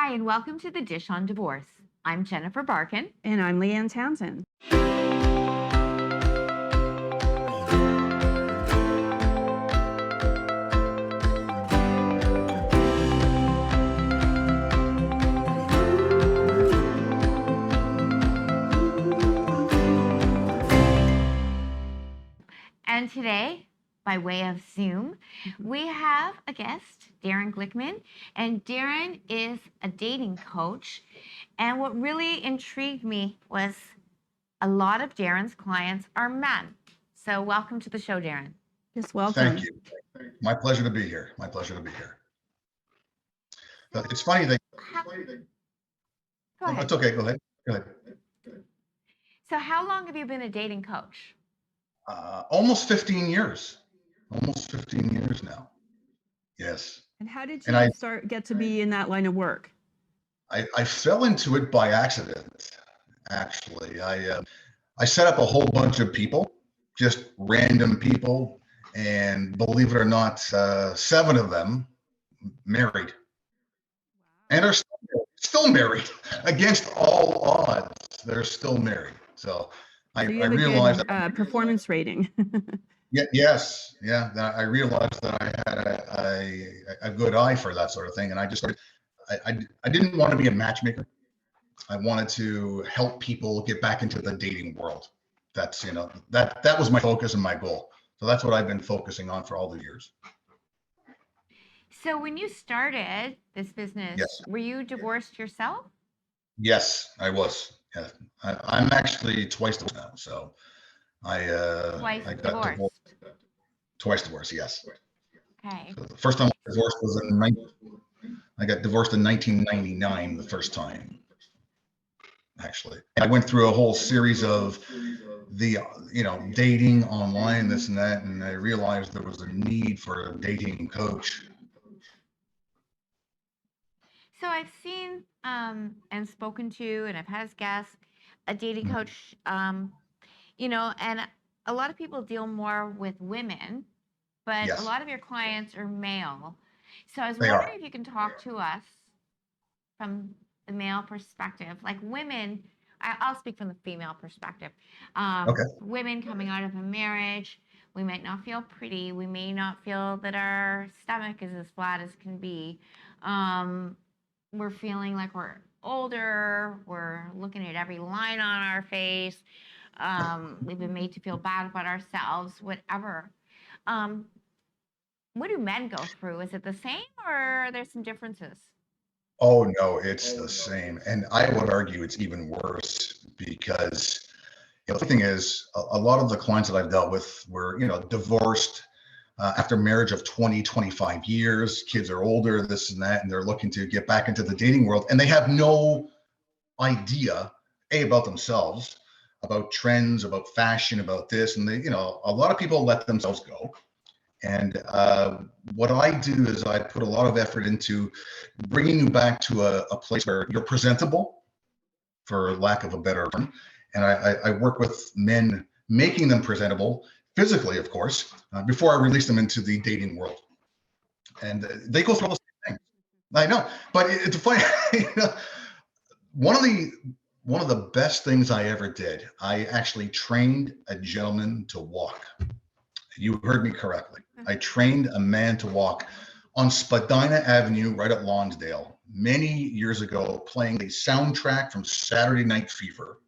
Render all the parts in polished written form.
Hi, and welcome to The Dish on Divorce. I'm Jennifer Barkin. And I'm Leanne Townsend. And today, by way of Zoom, we have a guest, Darren Glickman. And Darren is a dating coach. And what really intrigued me was a lot of Darren's clients are men. So welcome to the show, Darren. Yes, welcome. Thank you. My pleasure to be here. It's funny that. Go ahead. It's okay. Go ahead. So how long have you been a dating coach? Almost 15 years. Almost 15 years now. Yes. And how did you get to be in that line of work? I fell into it by accident, actually. I set up a whole bunch of people, just random people, and believe it or not, 7 of them married. And are still married against all odds. They're still married. So I realized that performance rating. Yes. I realized that I had a good eye for that sort of thing, and I just started. I didn't want to be a matchmaker. I wanted to help people get back into the dating world. That's that was my focus and my goal. So that's what I've been focusing on for all the years. So when you started this business, yes. Were you divorced yourself? Yes, I was. Yeah. I'm actually twice divorced now. So I got divorced. Twice divorced, yes. Okay. So the first time I got divorced was I got divorced in 1999, the first time, actually. I went through a whole series of dating online, this and that, and I realized there was a need for a dating coach. So I've seen and spoken to, and I've had as guests, a dating coach, and a lot of people deal more with women, but yes. A lot of your clients are male. So I was wondering if you can talk to us from the male perspective, like women. I'll speak from the female perspective. Okay. Women coming out of a marriage, we might not feel pretty. We may not feel that our stomach is as flat as can be. We're feeling like we're older. We're looking at every line on our face. We've been made to feel bad about ourselves, whatever. What do men go through? Is it the same, or are there some differences? Oh, no, it's the same. And I would argue it's even worse because the thing is, a lot of the clients that I've dealt with were, divorced after marriage of 20, 25 years. Kids are older, this and that, and they're looking to get back into the dating world. And they have no idea, about themselves, about trends, about fashion, about this. And they, a lot of people let themselves go. And what I do is I put a lot of effort into bringing you back to a place where you're presentable, for lack of a better term. And I work with men, making them presentable, physically, of course, before I release them into the dating world. And they go through all the same things. I know, but it's funny. One of the best things I ever did, I actually trained a gentleman to walk. You heard me correctly. I trained a man to walk on Spadina Avenue, right at Lonsdale, many years ago, playing the soundtrack from Saturday Night Fever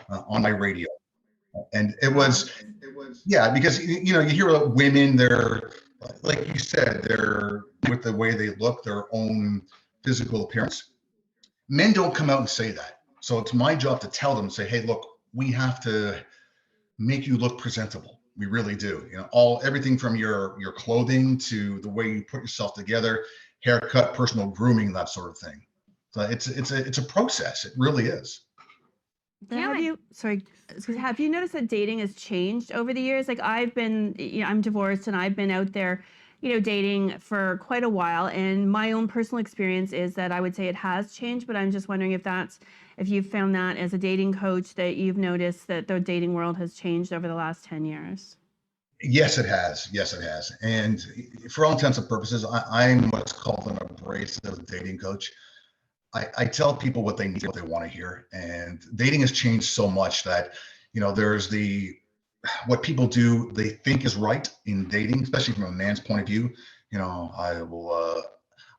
on my radio. And it was, because, you hear about women, they're, like you said, they're, with the way they look, their own physical appearance. Men don't come out and say that. So it's my job to tell them, say, hey, look, we have to make you look presentable. We really do. Everything from your clothing to the way you put yourself together, haircut, personal grooming, that sort of thing. So it's a process. It really is. Have you noticed that dating has changed over the years? Like I'm divorced and I've been out there, dating for quite a while. And my own personal experience is that I would say it has changed, but I'm just wondering if you've found that as a dating coach that you've noticed that the dating world has changed over the last 10 years. Yes, it has. And for all intents and purposes, I'm what's called an abrasive dating coach. I tell people what they need, what they want to hear. And dating has changed so much that, there's what people do, they think is right in dating, especially from a man's point of view.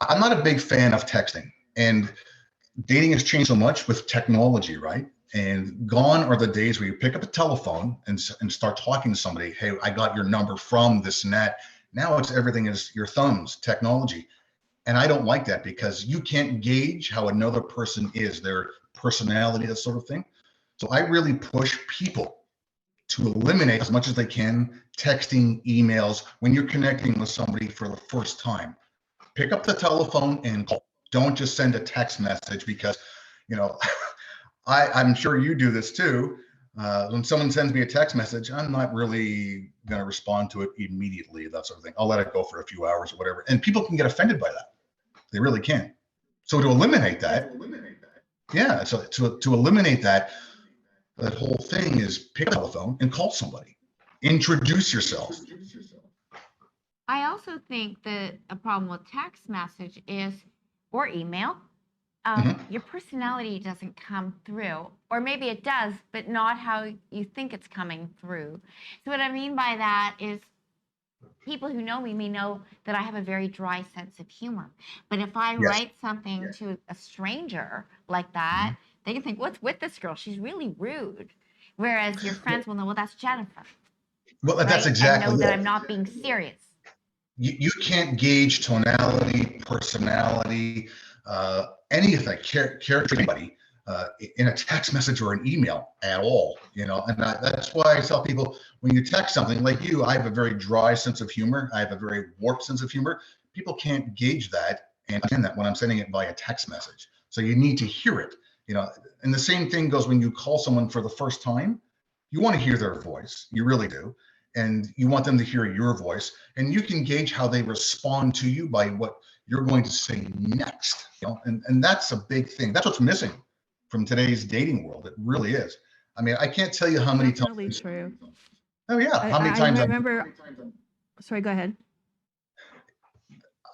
I'm not a big fan of texting, and dating has changed so much with technology, right? And gone are the days where you pick up a telephone and start talking to somebody. Hey, I got your number from this and that. Now everything is your thumbs, technology. And I don't like that because you can't gauge how another person is, their personality, that sort of thing. So I really push people to eliminate as much as they can texting, emails when you're connecting with somebody for the first time. Pick up the telephone and call. Don't just send a text message because, you know, I'm sure you do this too. When someone sends me a text message, I'm not really going to respond to it immediately, that sort of thing. I'll let it go for a few hours or whatever. And people can get offended by that. They really can. So to eliminate that, yeah. So to eliminate that whole thing is pick up the telephone and call somebody. Introduce yourself. I also think that a problem with text message is, or email, your personality doesn't come through, or maybe it does, but not how you think it's coming through. So what I mean by that is people who know me may know that I have a very dry sense of humor. But if I write something to a stranger like that, they can think, what's with this girl? She's really rude. Whereas your friends will know, well, that's Jennifer. Well, that's exactly and know that I'm not being serious. You can't gauge tonality, personality, anything, character, anybody in a text message or an email at all, you know. And that's why I tell people, when you text something like you, I have a very dry sense of humor. I have a very warped sense of humor. People can't gauge that and understand that when I'm sending it via text message. So you need to hear it, you know. And the same thing goes when you call someone for the first time. You want to hear their voice. You really do. And you want them to hear your voice, and you can gauge how they respond to you by what you're going to say next, you know. And that's a big thing. That's what's missing from today's dating world. It really is. I mean, I can't tell you how many times. Definitely true. Oh yeah, how many times? I remember. Sorry, go ahead.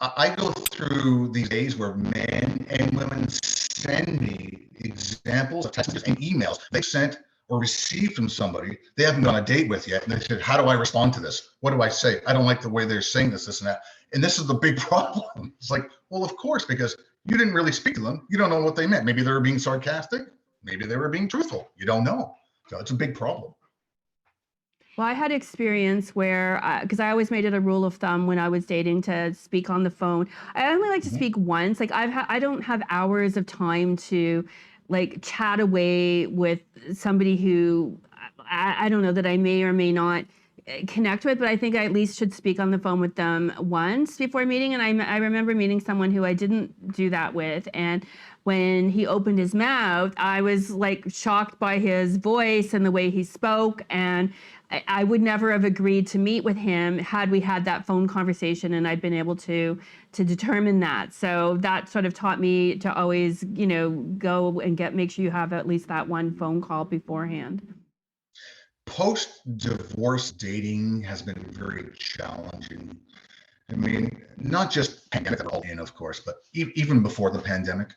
I go through these days where men and women send me examples of text messages and emails they sent or received from somebody they haven't gone on a date with yet. And they said, how do I respond to this? What do I say? I don't like the way they're saying this, and that. And this is the big problem. It's like, well, of course, because you didn't really speak to them. You don't know what they meant. Maybe they were being sarcastic. Maybe they were being truthful. You don't know. So it's a big problem. Well, I had experience where, because I always made it a rule of thumb when I was dating to speak on the phone. I only like to speak once. Like I don't have hours of time to like chat away with somebody who I don't know that I may or may not connect with, but I think I at least should speak on the phone with them once before meeting. And I remember meeting someone who I didn't do that with, and when he opened his mouth, I was like shocked by his voice and the way he spoke, and I would never have agreed to meet with him had we had that phone conversation and I'd been able to determine that. So that sort of taught me to always, you know, go and make sure you have at least that one phone call beforehand. Post-divorce dating has been very challenging. I mean, not just pandemic that we're all in, of course, but even before the pandemic.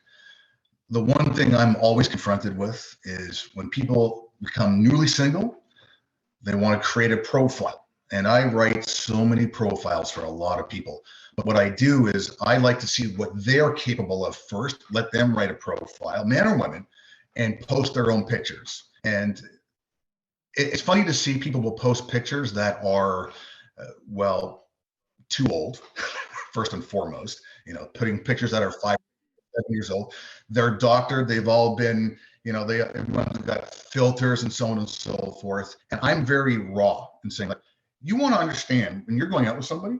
The one thing I'm always confronted with is when people become newly single, they want to create a profile. And I write so many profiles for a lot of people. But what I do is I like to see what they're capable of first, let them write a profile, men or women, and post their own pictures. And it's funny to see people will post pictures that are, well, too old, first and foremost, you know, putting pictures that are 5, 7 years old. They're doctored. They've all been, you know, everyone's got filters and so on and so forth. And I'm very raw in saying, like, you want to understand when you're going out with somebody,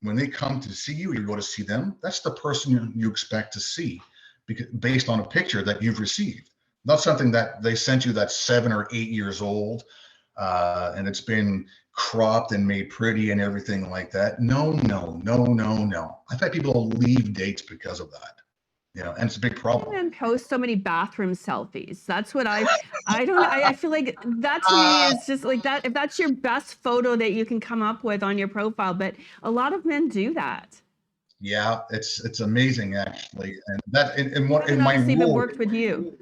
when they come to see you, you go to see them, that's the person you expect to see, because based on a picture that you've received, not something that they sent you that's 7 or 8 years old, and it's been cropped and made pretty and everything like that. No. I've had people leave dates because of that. You know, and it's a big problem. And post so many bathroom selfies. That's what I feel like that to me is just like that. If that's your best photo that you can come up with on your profile, but a lot of men do that. Yeah, it's amazing actually. And that in It one in hasn't my always even rule worked with you.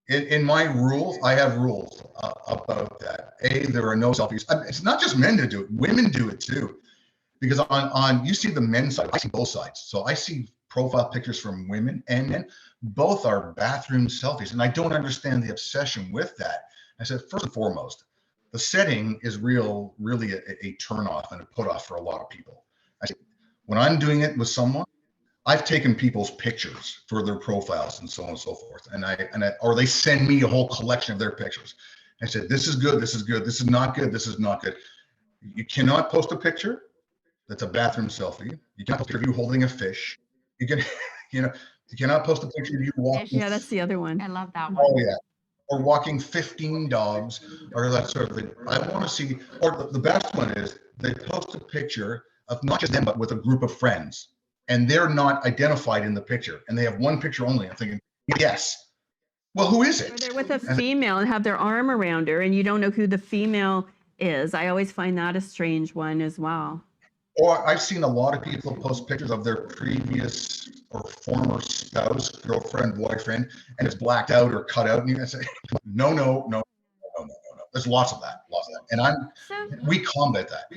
in my rules, I have rules about that. There are no selfies. I mean, it's not just men that do it; women do it too. Because on you see the men's side, I see both sides. So I see profile pictures from women and men. Both are bathroom selfies, and I don't understand the obsession with that. I said first and foremost, the setting is really a turn off and a put off for a lot of people. I said, when I'm doing it with someone, I've taken people's pictures for their profiles and so on and so forth, or they send me a whole collection of their pictures. I said, this is good, this is good, this is not good, this is not good. You cannot post a picture that's a bathroom selfie. You can't post a picture of you holding a fish. You can, you know, you cannot post a picture of you walking. Yeah, that's the other one. I love that one. Oh yeah, or walking 15 dogs, or that sort of thing. I want to see, or the best one is they post a picture of not just them, but with a group of friends, and they're not identified in the picture, and they have one picture only. I'm thinking, yes. Well, who is Or it? they're with a female and have their arm around her, and you don't know who the female is. I always find that a strange one as well. Or I've seen a lot of people post pictures of their previous or former spouse, girlfriend, boyfriend, and it's blacked out or cut out. And you say, no. There's lots of that, And So we combat that.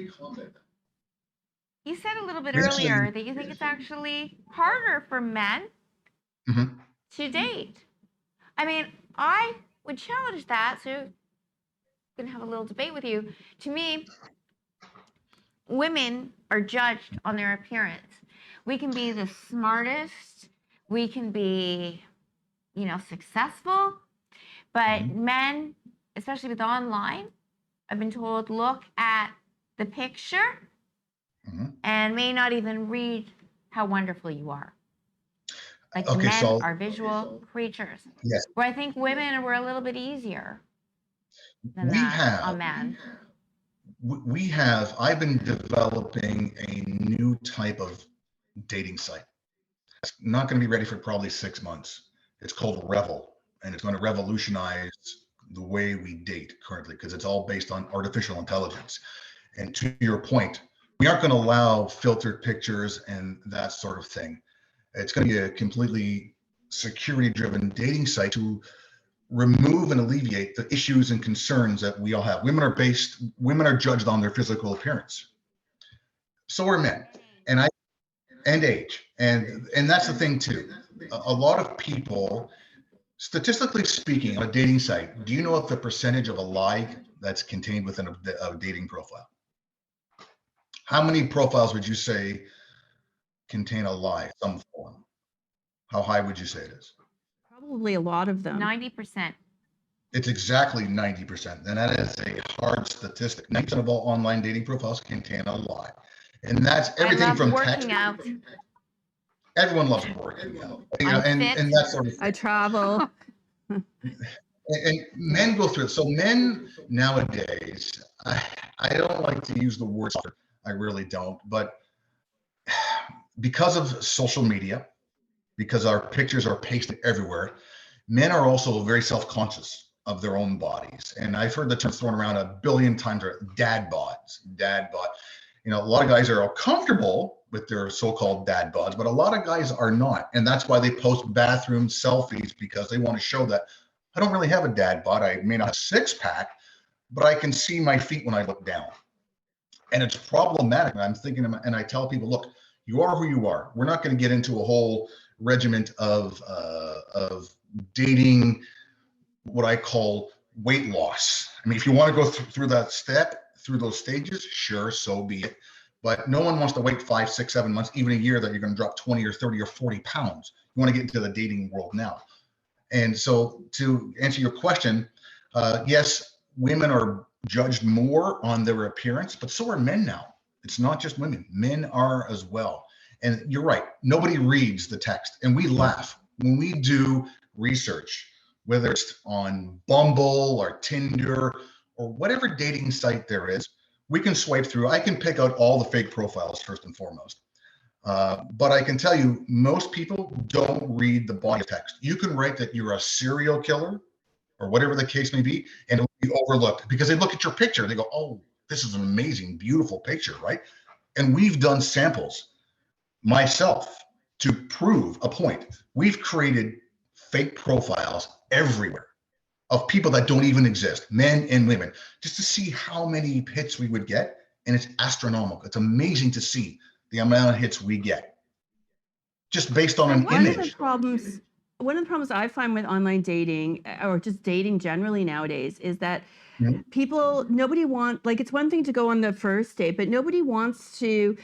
you said a little bit We actually- earlier that you think it's actually harder for men Mhm. to date. I mean, I would challenge that. So I'm gonna have a little debate with you. To me, women are judged on their appearance. We can be the smartest, we can be, successful, but men, especially with online, I've been told look at the picture and may not even read how wonderful you are. Like Okay, men so- are visual creatures. Yes. Where I think women were a little bit easier than We that have- on men. I've been developing a new type of dating site. It's not going to be ready for probably 6 months. It's called Revel, and it's going to revolutionize the way we date currently because it's all based on artificial intelligence. And to your point, we aren't going to allow filtered pictures and that sort of thing. It's going to be a completely security-driven dating site to remove and alleviate the issues and concerns that we all have. Women are judged on their physical appearance. So are men, and age, and that's the thing too. A lot of people, statistically speaking, on a dating site, do you know what the percentage of a lie that's contained within a dating profile? How many profiles would you say contain a lie, some form? How high would you say it is? Probably a lot of them. 90%. It's exactly 90%. And that is a hard statistic. 90% of all online dating profiles contain a lie. And that's everything I love from working text. out. Everyone loves working out. I'm fit. And that sort of thing. I travel. And men go through it. So men nowadays, I don't like to use the word softer. I really don't. But because of social media, because our pictures are pasted everywhere, men are also very self-conscious of their own bodies. And I've heard the term thrown around a billion times, dad bods, dad bod. A lot of guys are all comfortable with their so-called dad bods, but a lot of guys are not. And that's why they post bathroom selfies, because they want to show that I don't really have a dad bod. I may not have a six-pack, but I can see my feet when I look down. And it's problematic. And I'm thinking, and I tell people, look, you are who you are. We're not going to get into a whole regiment of dating what I call weight loss. I mean, if you want to go through that step, through those stages, sure, so be it. But no one wants to wait 5, 6, 7 months, even a year, that you're going to drop 20 or 30 or 40 pounds. You want to get into the dating world now. And so to answer your question, yes, women are judged more on their appearance, but so are men now. It's not just women. Men are as well. And you're right. Nobody reads the text. And we laugh when we do research, whether it's on Bumble or Tinder or whatever dating site there is. We can swipe through. I can pick out all the fake profiles first and foremost. But I can tell you, most people don't read the body of text. You can write that you're a serial killer or whatever the case may be, and it will be overlooked because they look at your picture. They go, oh, this is an amazing, beautiful picture, right? And we've done samples. myself to prove a point. We've created fake profiles everywhere of people that don't even exist, men and women, just to see how many hits we would get. And it's astronomical. It's amazing to see the amount of hits we get just based on an One of the image. problems I find with online dating or just dating generally nowadays is that Mhm. nobody wants, like, it's one thing to go on the first date, but nobody wants to,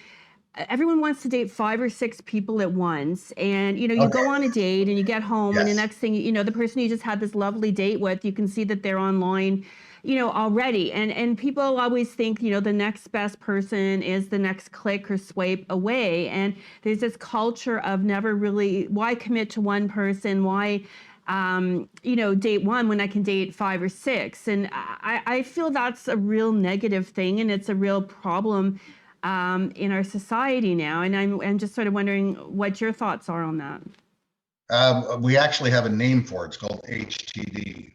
everyone wants to date 5 or 6 people at once. And, you Okay. go on a date and you get home and the Yes. next thing, the person you just had this lovely date with, you can see that they're online, already. And people always think, the next best person is the next click or swipe away. And there's this culture of never really, why commit to one person? Why, date one when I can date 5 or 6? And I feel that's a real negative thing, and it's a real problem in our society now. And I'm just sort of wondering what your thoughts are on that. We actually have a name for it. It's called HTD,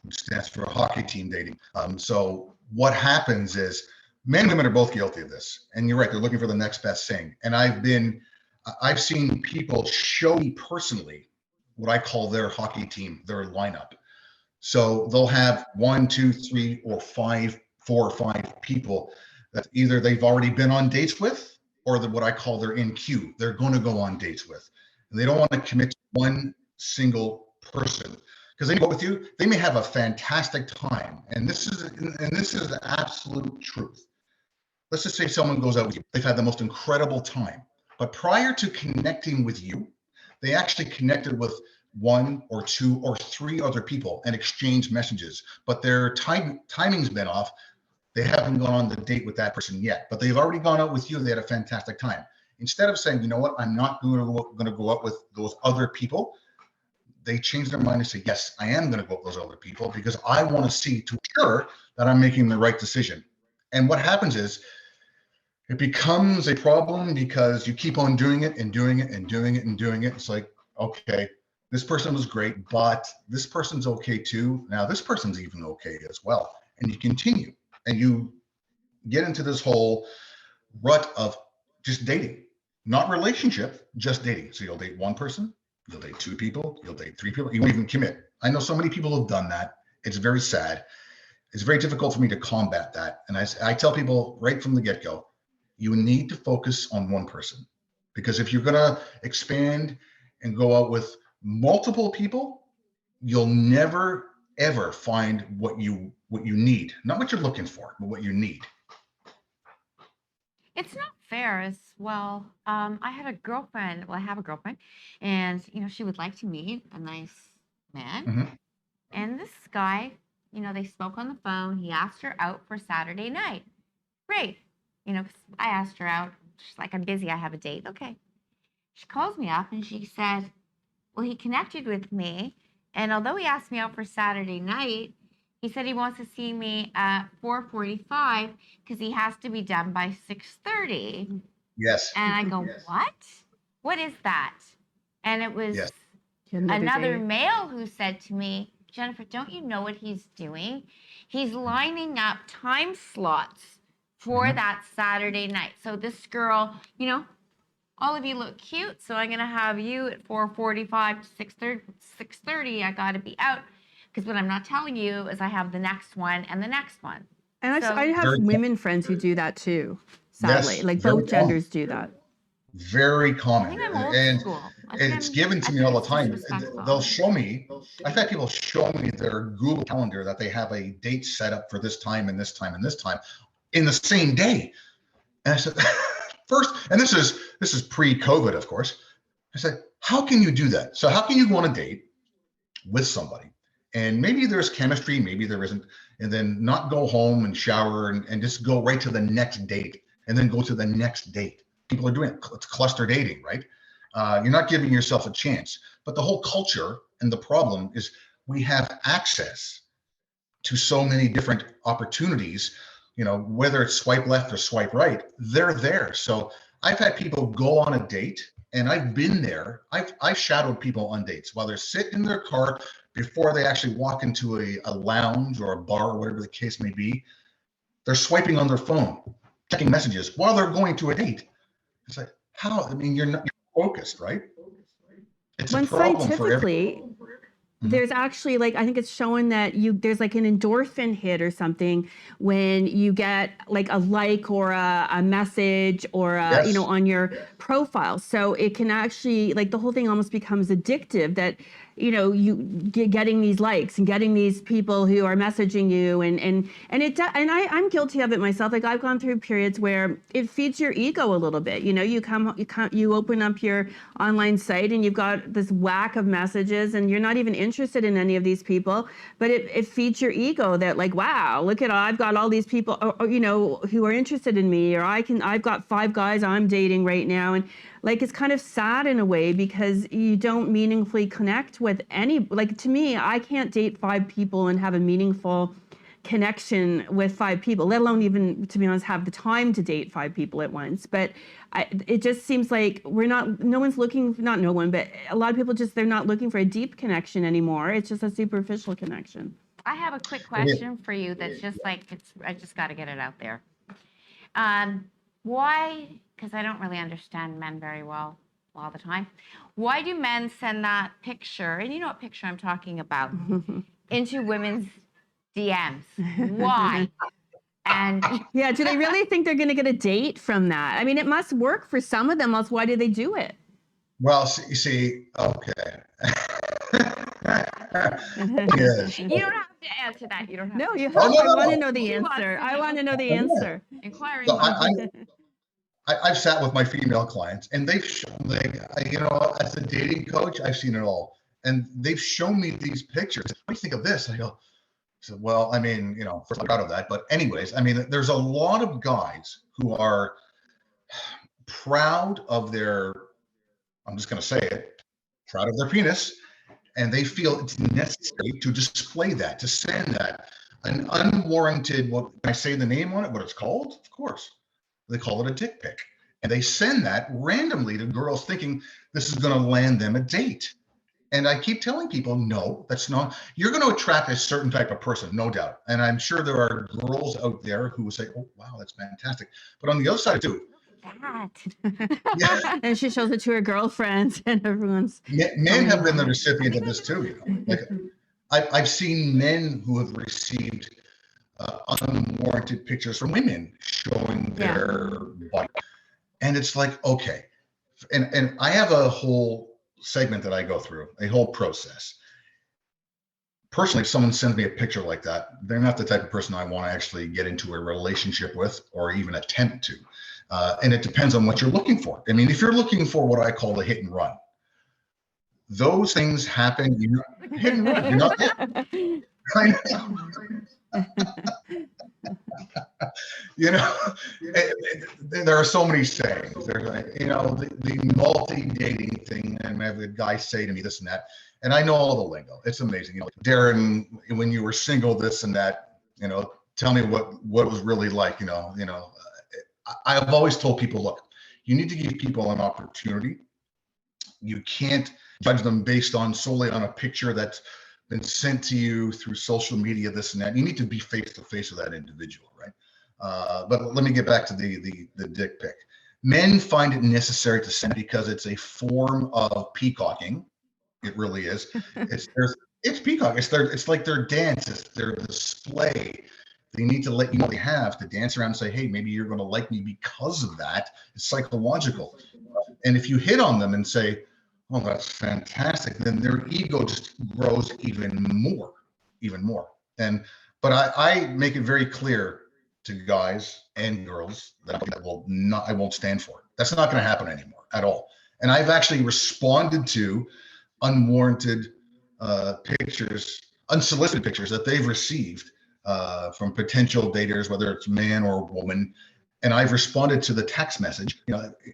which stands for hockey team dating. So what happens is men and women are both guilty of this. And you're right, they're looking for the next best thing. And I've seen people show me personally what I call their hockey team, their lineup. So they'll have 1, 2, 3, or 5, 4 or 5 people that either they've already been on dates with, or what I call they're in queue. They're going to go on dates with, and they don't want to commit to one single person because they go with you. They may have a fantastic time, and this is the absolute truth. Let's just say someone goes out with you. They've had the most incredible time, but prior to connecting with you, they actually connected with 1 or 2 or 3 other people and exchanged messages, but their timing's been off. They haven't gone on the date with that person yet, but they've already gone out with you. They had a fantastic time. Instead of saying, you know what, I'm not going to go out with those other people, they change their mind and say, yes, I am going to go out with those other people because I want to see to ensure that I'm making the right decision. And what happens is it becomes a problem because you keep on doing it and doing it and doing it and doing it. It's like, okay, this person was great, but this person's okay too. Now this person's even okay as well. And you continue. And you get into this whole rut of just dating, not relationship, just dating. So you'll date one person, you'll date 2 people, you'll date 3 people, you won't even commit. I know so many people have done that. It's very sad. It's very difficult for me to combat that. And I tell people right from the get-go, you need to focus on one person, because if you're going to expand and go out with multiple people, you'll never ever find what you need, not what you're looking for, but what you need. It's not fair as well. I had a girlfriend. Well, I have a girlfriend, and she would like to meet a nice man. Mm-hmm. And this guy, they spoke on the phone. He asked her out for Saturday night. Great. 'Cause I asked her out. She's like, I'm busy. I have a date. Okay. She calls me up and she said, well, he connected with me. And although he asked me out for Saturday night, he said he wants to see me at 4:45 because he has to be done by 6:30. Yes. And I go, Yes. what? What is that? And it was Yes. another male who said to me, Jennifer, don't you know what he's doing? He's lining up time slots for that Saturday night. So this girl, all of you look cute, so I'm going to have you at 4:45 to 6:30. I got to be out. Because what I'm not telling you is I have the next one and the next one. And I have women friends who do that too, sadly. Yes, like both genders do that. Very I common. think I'm old And school. it's given to me all the time. They'll show me, I've had people show me their Google Calendar that they have a date set up for this time and this time and this time in the same day. And I said, first, and this is pre-COVID, of course. I said, how can you do that? So how can you go on a date with somebody and maybe there's chemistry, maybe there isn't, and then not go home and shower and just go right to the next date and then go to the next date? People are doing it. It's cluster dating, right? You're not giving yourself a chance. But the whole culture and the problem is we have access to so many different opportunities, whether it's swipe left or swipe right, they're there. So I've had people go on a date, and I've been there. I've shadowed people on dates while they're sitting in their car before they actually walk into a lounge or a bar or whatever the case may be. They're swiping on their phone, checking messages while they're going to a date. It's like, how? I mean, you're focused, right? It's a When problem for everyone. scientifically, Mhm. there's actually like I think it's showing that there's like an endorphin hit or something when you get like a like or a message or Yes. on your profile. So it can actually like the whole thing almost becomes addictive that you getting these likes and getting these people who are messaging you I'm guilty of it myself. Like I've gone through periods where it feeds your ego a little bit. You open up your online site and you've got this whack of messages and you're not even interested in any of these people, but it feeds your ego that like, wow, look at I've got all these people who are interested in me, or I've got 5 guys I'm dating right now. And like it's kind of sad in a way because you don't meaningfully connect with any, like to me, I can't date 5 people and have a meaningful connection with 5 people, let alone even, to be honest, have the time to date 5 people at once. But it just seems like no one's looking, not no one, but a lot of people they're not looking for a deep connection anymore. It's just a superficial connection. I have a quick It is. question for you that's just like, I just got to get it out there. Why, because I don't really understand men very well all the time, why do men send that picture, and you know what picture I'm talking about, into women's DMs? Why? And Yeah, do they really think they're going to get a date from that? I mean, it must work for some of them, else why do they do it? Well, see, okay. Yes. you don't have to answer that. You don't have No, to. you have. Oh, no, I no, want to no. know the Who wants answer. to I know? want to know the Oh, yeah. answer. Inquiring So minds. I've sat with my female clients, and they've shown, as a dating coach, I've seen it all, and they've shown me these pictures. What do you think of this? I go, so, well, I mean, first I'm proud of that, but anyways, I mean, there's a lot of guys who are proud of their, I'm just going to say it, proud of their penis, and they feel it's necessary to display that, to send that, an unwarranted, what can I say the name on it, what it's called? Of course. They call it a dick pic. And they send that randomly to girls thinking this is going to land them a date. And I keep telling people, no, that's not. You're going to attract a certain type of person, no doubt. And I'm sure there are girls out there who will say, oh, wow, that's fantastic. But on the other side, too, yeah, And she shows it to her girlfriends, and everyone's men have been the recipient of this, too. Like I've seen men who have received unwarranted pictures from women showing their body. And it's like, okay. And I have a whole segment that I go through, a whole process. Personally, if someone sends me a picture like that, they're not the type of person I want to actually get into a relationship with or even attempt to. And it depends on what you're looking for. I mean, if you're looking for what I call the hit and run, those things happen. Hit and run. You're not there. I know. There are so many sayings. There's the multi-dating thing, and I have a guy say to me this and that, and I know all the lingo. It's amazing. Darren, when you were single, this and that. Tell me what it was really like. I've always told people, look, you need to give people an opportunity. You can't judge them based solely on a picture that's been sent to you through social media, this and that. You need to be face to face with that individual, right? But let me get back to the dick pic. Men find it necessary to send because it's a form of peacocking. It really is. It's peacock. It's like their dance. It's their display. They need to let you know they have to dance around and say, hey, maybe you're going to like me because of that. It's psychological. And if you hit on them and say, oh, that's fantastic, then their ego just grows even more. But I make it very clear to guys and girls that I won't stand for it. That's not going to happen anymore at all. And I've actually responded to unwarranted pictures, unsolicited pictures that they've received from potential daters, whether it's man or woman. And I've responded to the text message.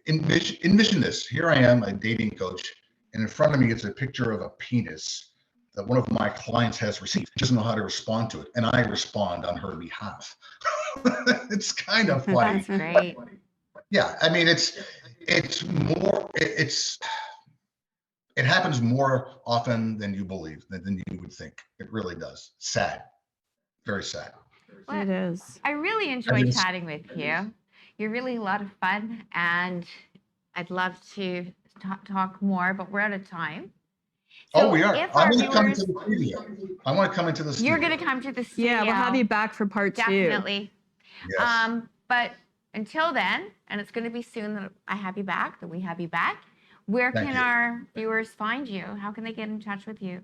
Envision this. Here I am, a dating coach, and in front of me is a picture of a penis that one of my clients has received. She doesn't know how to respond to it, and I respond on her behalf. It's kind of funny. That's great. Yeah, I mean, it happens more often than you believe, than you would think. It really does. Sad, very sad. Well, It is. I really enjoyed chatting with you. You're really a lot of fun, and I'd love to talk more, but we're out of time. Oh, we are. if I our want to come into viewers- the studio. I want to come into the studio. You're going to come to the studio. Yeah, we'll have you back for part 2. Definitely. Yes. But until then, and it's going to be soon that I have you back, that we have you back, where Thank can you. our viewers find you? How can they get in touch with you?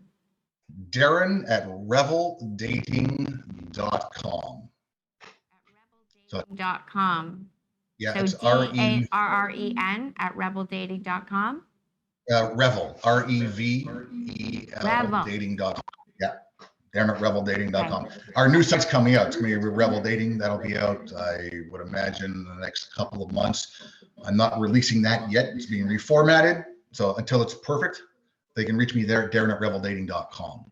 Darren at reveldating.com. .com. Yeah, So it's RE. DARREN at rebeldating.com. Revel, REVEL, Revel. dating.com. Yeah, Darren at reveldating.com. Our new site's coming out. It's going to be Revel Dating. That'll be out, I would imagine, in the next couple of months. I'm not releasing that yet. It's being reformatted. So until it's perfect, they can reach me there at Darren at reveldating.com.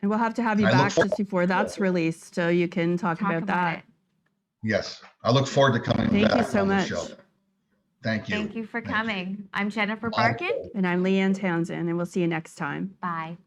And we'll have to have you back just before that's released so you can talk about that. It. Yes, I look forward to coming back. Thank you so on the much. show. Thank you. Thank you for Thank coming. you. I'm Jennifer Barkin. And I'm Leanne Townsend, and we'll see you next time. Bye.